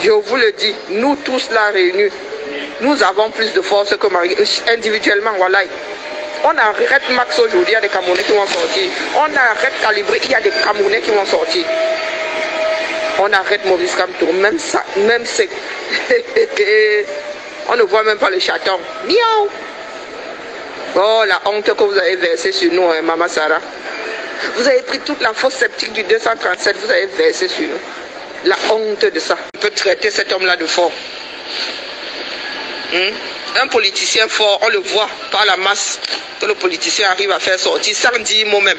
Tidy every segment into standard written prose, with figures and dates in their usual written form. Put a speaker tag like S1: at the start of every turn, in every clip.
S1: Je vous le dis, nous tous là réunis, nous avons plus de force que Marie, individuellement, voilà. On arrête Max aujourd'hui, il y a des Camerounais qui vont sortir. On arrête Calibré, il y a des Camerounais qui vont sortir. On arrête Maurice Kamto, même ça, même c'est... On ne voit même pas le chaton. Miaou. Oh, la honte que vous avez versée sur nous, hein, Maman Sarah. Vous avez pris toute la fausse sceptique du 237, vous avez versé sur nous. La honte de ça. On peut traiter cet homme-là de fort. Un politicien fort, on le voit par la masse que le politicien arrive à faire sortir sans dire mot même.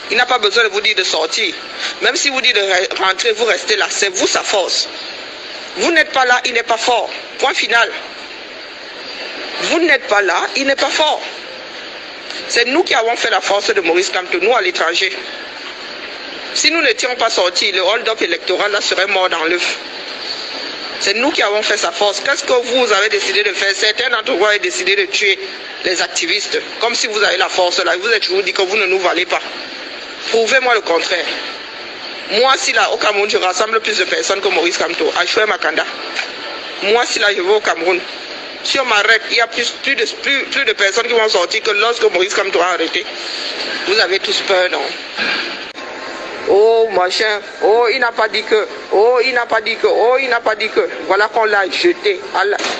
S1: Il n'a pas besoin de vous dire de sortir. Même si vous dites de rentrer, vous restez là. C'est vous sa force. Vous n'êtes pas là, il n'est pas fort. Point final. Vous n'êtes pas là, il n'est pas fort. C'est nous qui avons fait la force de Maurice Kamto, nous à l'étranger. Si nous n'étions pas sortis, le hold-up électoral là serait mort dans l'œuf. C'est nous qui avons fait sa force. Qu'est-ce que vous avez décidé de faire? Certains d'entre vous avez décidé de tuer les activistes. Comme si vous avez la force là. Vous êtes toujours dit que vous ne nous valez pas. Prouvez-moi le contraire. Moi, si là, au Cameroun, je rassemble plus de personnes que Maurice Kamto, à Choué Makanda. Moi, si là, je vais au Cameroun, si on m'arrête, il y a plus de personnes qui vont sortir que lorsque Maurice Kamto a arrêté. Vous avez tous peur, non? Oh, machin, oh, il n'a pas dit que, oh, il n'a pas dit que, oh, il n'a pas dit que. Voilà qu'on l'a jeté.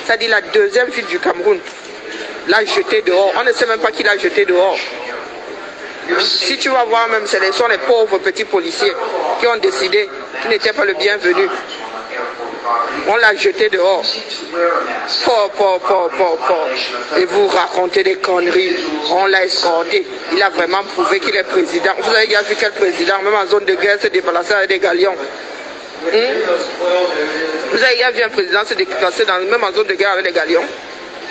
S1: C'est-à-dire la deuxième ville du Cameroun. L'a jeté dehors. On ne sait même pas qui l'a jeté dehors. Si tu vas voir même, ce sont les pauvres petits policiers qui ont décidé qu'ils n'étaient pas le bienvenu. On l'a jeté dehors. Et vous racontez des conneries. On l'a escorté. Il a vraiment prouvé qu'il est président. Vous avez déjà vu quel président, même en zone de guerre, se déplacer avec des galions. Vous avez déjà vu un président se déplacer même en zone de guerre avec des galions.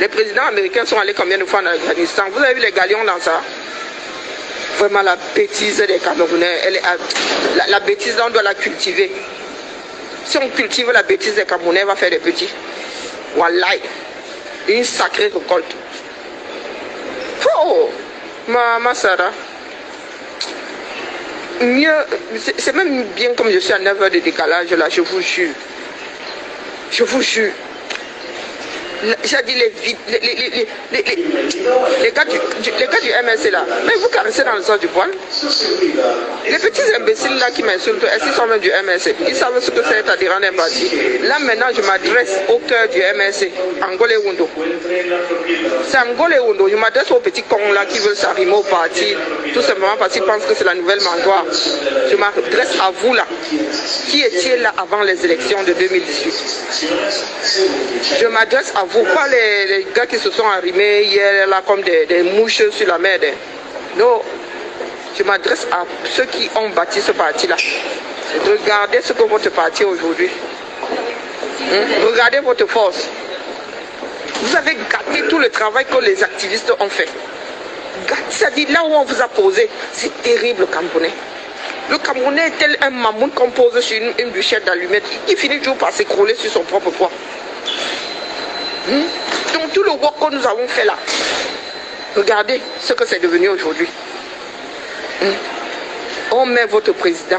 S1: Les présidents américains sont allés combien de fois en Afghanistan? Vous avez vu les galions dans ça? Vraiment la bêtise des Camerounais. La bêtise, on doit la cultiver. Si on cultive la bêtise des Camerounais, on va faire des petits. Wallahi. Une sacrée récolte. Oh, Maman Sarah. Mieux, c'est même bien comme je suis à 9 heures de décalage là, je vous jure. Je vous jure. J'ai dit les gars du MSC là, mais vous caressez dans le sens du poil. Les petits imbéciles là qui m'insultent, est-ce qu'ils sont même du MSC? Ils savent ce que c'est adhérent d'un parti. Là maintenant je m'adresse au cœur du MSC, Angolé Wundo. C'est Angolé Wundo, je m'adresse aux petits cons là qui veulent s'arrimer au parti, tout simplement parce qu'ils pensent que c'est la nouvelle mangeoire. Je m'adresse à vous là, qui étiez là avant les élections de 2018. Je m'adresse à vous. Pas les gars qui se sont arrimés hier là comme des mouches sur la mer. Non, je m'adresse à ceux qui ont bâti ce parti-là. Regardez ce que votre parti aujourd'hui. Regardez votre force. Vous avez gâté tout le travail que les activistes ont fait. C'est-à-dire là où on vous a posé, c'est terrible le Camerounais. Le Camerounais est tel un mammouth qu'on pose sur une bûchette d'allumettes. Il finit toujours par s'écrouler sur son propre poids. Donc tout le work que nous avons fait là, regardez ce que c'est devenu aujourd'hui. On met votre président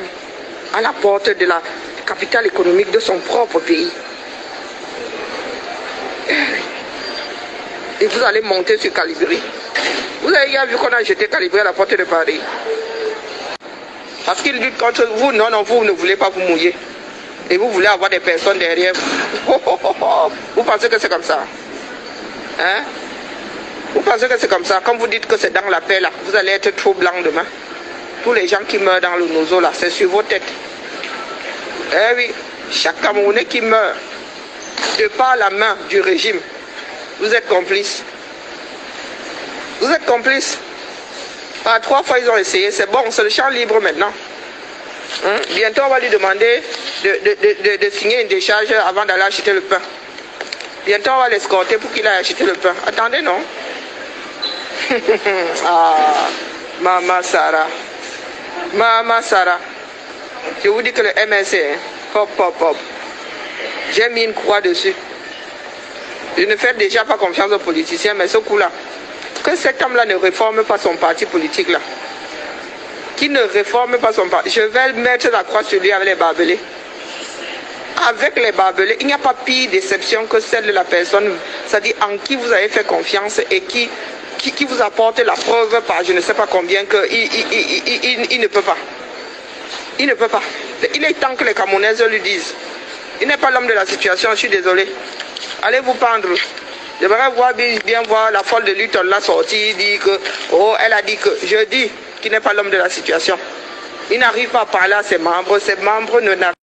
S1: à la porte de la capitale économique de son propre pays. Et vous allez monter sur Calibré. Vous avez déjà vu qu'on a jeté Calibré à la porte de Paris. Parce qu'il lutte contre vous. Non, non, vous ne voulez pas vous mouiller. Et vous voulez avoir des personnes derrière vous. Vous pensez que c'est comme ça? Hein? Vous pensez que c'est comme ça? Quand vous dites que c'est dans la paix là, vous allez être trop blanc demain. Tous les gens qui meurent dans le nozo là, c'est sur vos têtes. Eh oui, chaque Camerounais qui meurt de par la main du régime, vous êtes complice. Vous êtes complice. Par 3 fois ils ont essayé, c'est bon, c'est le champ libre maintenant. Bientôt on va lui demander de signer une décharge avant d'aller acheter le pain. Bientôt on va l'escorter pour qu'il aille acheter le pain. Attendez, non? Ah, Maman Sarah. Maman Sarah. Je vous dis que le MSC, hop, hop, hop. J'ai mis une croix dessus. Je ne fais déjà pas confiance aux politiciens, mais ce coup-là, que cet homme-là ne réforme pas son parti politique là. Qui ne réforme pas son parti. Je vais mettre la croix sur lui avec les barbelés. avec les barbelés, il n'y a pas pire déception que celle de la personne, c'est-à-dire en qui vous avez fait confiance et qui vous apporte la preuve par je ne sais pas combien qu'il ne peut pas. Il ne peut pas. Il est temps que les Camerounaises lui disent. Il n'est pas l'homme de la situation, je suis désolé. Allez vous pendre. J'aimerais bien voir la folle de lutte là sortir, dire que, oh, elle a dit que, je dis qu'il n'est pas l'homme de la situation. Il n'arrive pas à parler à ses membres ne n'arrivent